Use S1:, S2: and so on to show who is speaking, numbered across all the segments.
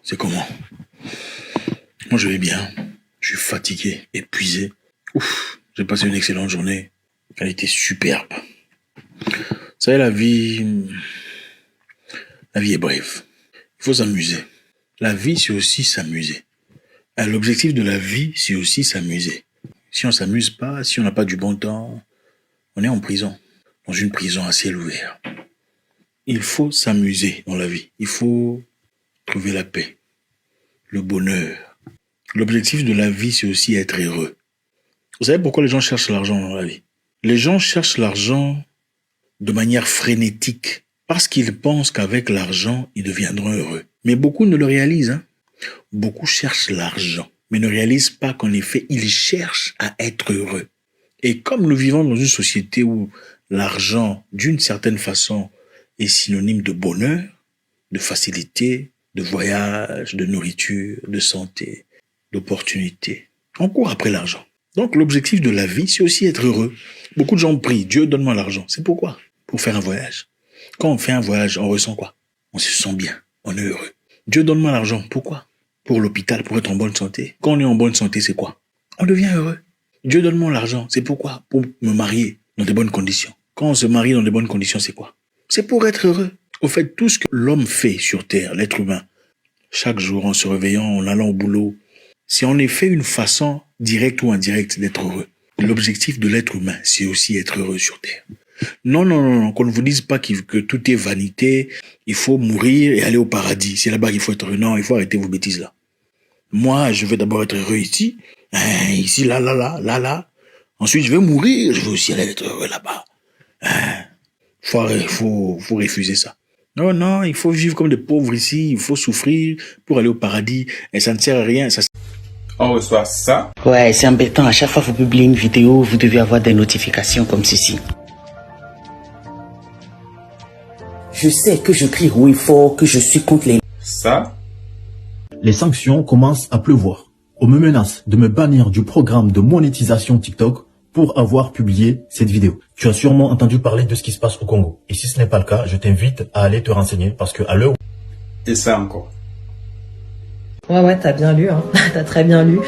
S1: C'est comment? Moi, je vais bien. Je suis fatigué, épuisé. Ouf, j'ai passé une excellente journée. Elle était superbe. Vous savez, la vie est brève. Il faut s'amuser. La vie, c'est aussi s'amuser. L'objectif de la vie, c'est aussi s'amuser. Si on s'amuse pas, si on n'a pas du bon temps, on est en prison. Dans une prison à ciel ouvert. Il faut s'amuser dans la vie. Il faut trouver la paix, le bonheur. L'objectif de la vie, c'est aussi être heureux. Vous savez pourquoi les gens cherchent l'argent dans la vie? Les gens cherchent l'argent de manière frénétique parce qu'ils pensent qu'avec l'argent, ils deviendront heureux. Mais beaucoup ne le réalisent. Beaucoup cherchent l'argent, mais ne réalisent pas qu'en effet, ils cherchent à être heureux. Et comme nous vivons dans une société où l'argent, d'une certaine façon, est synonyme de bonheur, de facilité, de voyage, de nourriture, de santé, d'opportunité, on court après l'argent. Donc l'objectif de la vie, c'est aussi être heureux. Beaucoup de gens prient, Dieu donne-moi l'argent. C'est pourquoi? Pour faire un voyage. Quand on fait un voyage, on ressent quoi? On se sent bien, on est heureux. Dieu donne-moi l'argent. Pourquoi? Pour l'hôpital, pour être en bonne santé. Quand on est en bonne santé, c'est quoi? On devient heureux. Dieu donne-moi l'argent. C'est pourquoi? Pour me marier dans de bonnes conditions. Quand on se marie dans de bonnes conditions, c'est quoi? C'est pour être heureux. Au fait, tout ce que l'homme fait sur terre, l'être humain, chaque jour en se réveillant, en allant au boulot, c'est en effet une façon directe ou indirecte d'être heureux. L'objectif de l'être humain, c'est aussi être heureux sur terre. Non, qu'on ne vous dise pas que tout est vanité, il faut mourir et aller au paradis. C'est là-bas qu'il faut être heureux. Non, il faut arrêter vos bêtises là. Moi, je veux d'abord être heureux ici, ici, là. Ensuite, je vais mourir, je veux aussi aller être heureux là-bas. Faut refuser ça. Non, il faut vivre comme des pauvres ici, il faut souffrir pour aller au paradis, et ça ne sert à rien.
S2: On reçoit ça.
S3: Ouais, c'est embêtant. À chaque fois que vous publiez une vidéo, vous devez avoir des notifications comme ceci. Je sais que je crie haut et fort que je suis contre les...
S2: Ça.
S4: Les sanctions commencent à pleuvoir. On me menace de me bannir du programme de monétisation TikTok pour avoir publié cette vidéo. Tu as sûrement entendu parler de ce qui se passe au Congo. Et si ce n'est pas le cas, je t'invite à aller te renseigner parce que à l'heure...
S2: Et ça encore.
S5: Ouais, t'as bien lu, t'as très bien lu.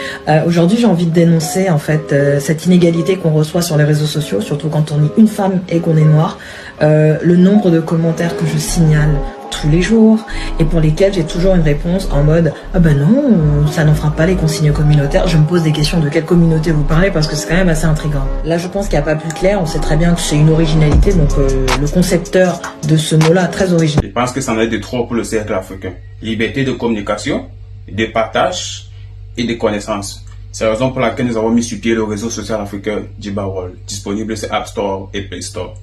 S5: Aujourd'hui, j'ai envie de dénoncer en fait cette inégalité qu'on reçoit sur les réseaux sociaux, surtout quand on est une femme et qu'on est noire. Le nombre de commentaires que je signale tous les jours et pour lesquels j'ai toujours une réponse en mode « Ah ben non, ça n'enfreint pas les consignes communautaires ». Je me pose des questions de quelle communauté vous parlez parce que c'est quand même assez intriguant. Là, je pense qu'il n'y a pas plus clair. On sait très bien que c'est une originalité, donc le concepteur de ce mot-là, très original.
S2: Je pense que ça en est de trop pour le cercle africain. Liberté de communication, de partage et de connaissances. C'est la raison pour laquelle nous avons mis sur pied le réseau social africain Djibawol, disponible sur App Store et Play Store.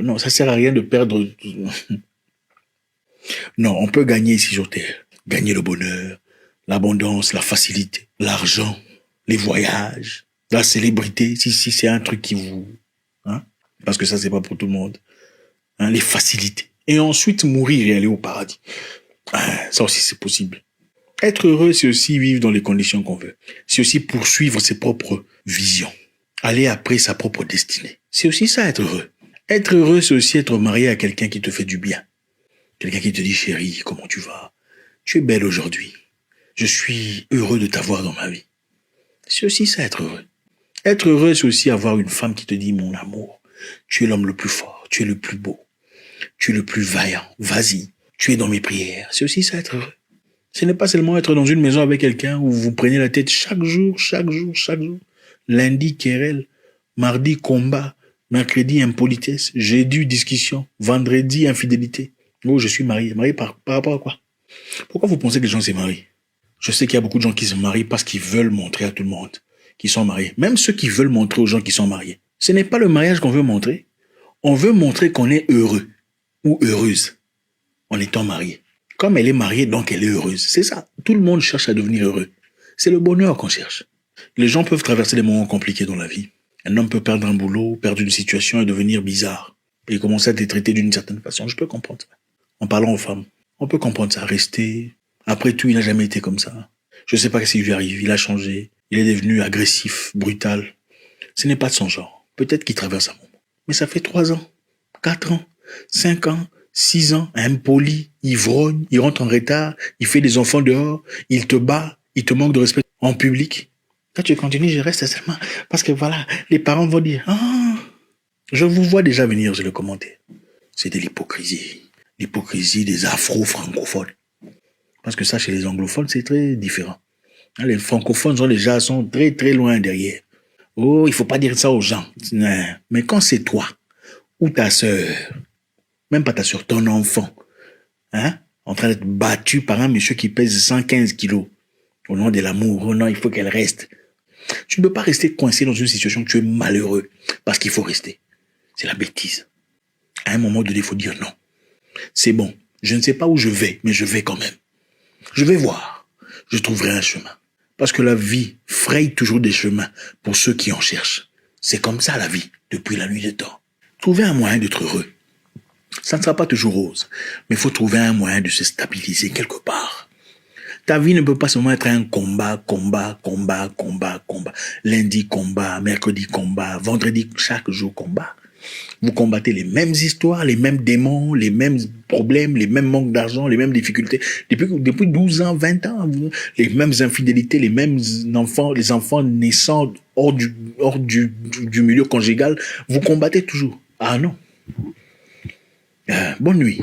S1: Non, ça sert à rien de perdre... Non, on peut gagner ici sur terre. Gagner le bonheur, l'abondance, la facilité, l'argent, les voyages, la célébrité, si c'est un truc qui vous... parce que ça, c'est pas pour tout le monde. Les facilités. Et ensuite, mourir et aller au paradis. Ça aussi, c'est possible. Être heureux, c'est aussi vivre dans les conditions qu'on veut. C'est aussi poursuivre ses propres visions. Aller après sa propre destinée. C'est aussi ça, être heureux. Être heureux, c'est aussi être marié à quelqu'un qui te fait du bien. Quelqu'un qui te dit, chérie, comment tu vas? Tu es belle aujourd'hui. Je suis heureux de t'avoir dans ma vie. C'est aussi ça, être heureux. Être heureux, c'est aussi avoir une femme qui te dit, mon amour, tu es l'homme le plus fort, tu es le plus beau, tu es le plus vaillant, vas-y, tu es dans mes prières. C'est aussi ça, être heureux. Ce n'est pas seulement être dans une maison avec quelqu'un où vous prenez la tête chaque jour. Lundi, querelle. Mardi, combat. Mercredi, impolitesse. Jeudi, discussion. Vendredi, infidélité. Oh, je suis marié. Marié par rapport à quoi? Pourquoi vous pensez que les gens se marient? Je sais qu'il y a beaucoup de gens qui se marient parce qu'ils veulent montrer à tout le monde qu'ils sont mariés. Même ceux qui veulent montrer aux gens qui sont mariés. Ce n'est pas le mariage qu'on veut montrer. On veut montrer qu'on est heureux ou heureuse en étant marié. Comme elle est mariée, donc elle est heureuse. C'est ça. Tout le monde cherche à devenir heureux. C'est le bonheur qu'on cherche. Les gens peuvent traverser des moments compliqués dans la vie. Un homme peut perdre un boulot, perdre une situation et devenir bizarre. Et commencer à être traité d'une certaine façon. Je peux comprendre ça. En parlant aux femmes, on peut comprendre ça. Rester. Après tout, il n'a jamais été comme ça. Je ne sais pas ce qui lui arrive. Il a changé. Il est devenu agressif, brutal. Ce n'est pas de son genre. Peut-être qu'il traverse un moment. Mais ça fait 3 ans, 4 ans, 5 ans, 6 ans, impoli, ivrogne, il rentre en retard, il fait des enfants dehors, il te bat, il te manque de respect en public. Quand tu continues, je reste seulement. Parce que voilà, les parents vont dire, ah, je vous vois déjà venir sur le commentaire. C'est de l'hypocrisie. L'hypocrisie des afro-francophones. Parce que ça, chez les anglophones, c'est très différent. Les francophones sont très très loin derrière. Oh, il faut pas dire ça aux gens. Mais quand c'est toi, ou ta sœur, même pas ta sœur, ton enfant, hein, en train d'être battu par un monsieur qui pèse 115 kilos, au nom de l'amour, oh non, il faut qu'elle reste. Tu ne peux pas rester coincé dans une situation où tu es malheureux, parce qu'il faut rester. C'est la bêtise. À un moment donné, il faut dire non. C'est bon, je ne sais pas où je vais, mais je vais quand même. Je vais voir. Je trouverai un chemin. Parce que la vie fraye toujours des chemins pour ceux qui en cherchent. C'est comme ça la vie, depuis la nuit des temps. Trouver un moyen d'être heureux. Ça ne sera pas toujours rose, mais il faut trouver un moyen de se stabiliser quelque part. Ta vie ne peut pas seulement être un combat. Lundi, combat, mercredi, combat, vendredi, chaque jour, combat. Vous combattez les mêmes histoires, les mêmes démons, les mêmes problèmes, les mêmes manques d'argent, les mêmes difficultés. Depuis 12 ans, 20 ans, les mêmes infidélités, les mêmes enfants, les enfants naissant hors du milieu conjugal, vous combattez toujours. Ah non. Bonne nuit.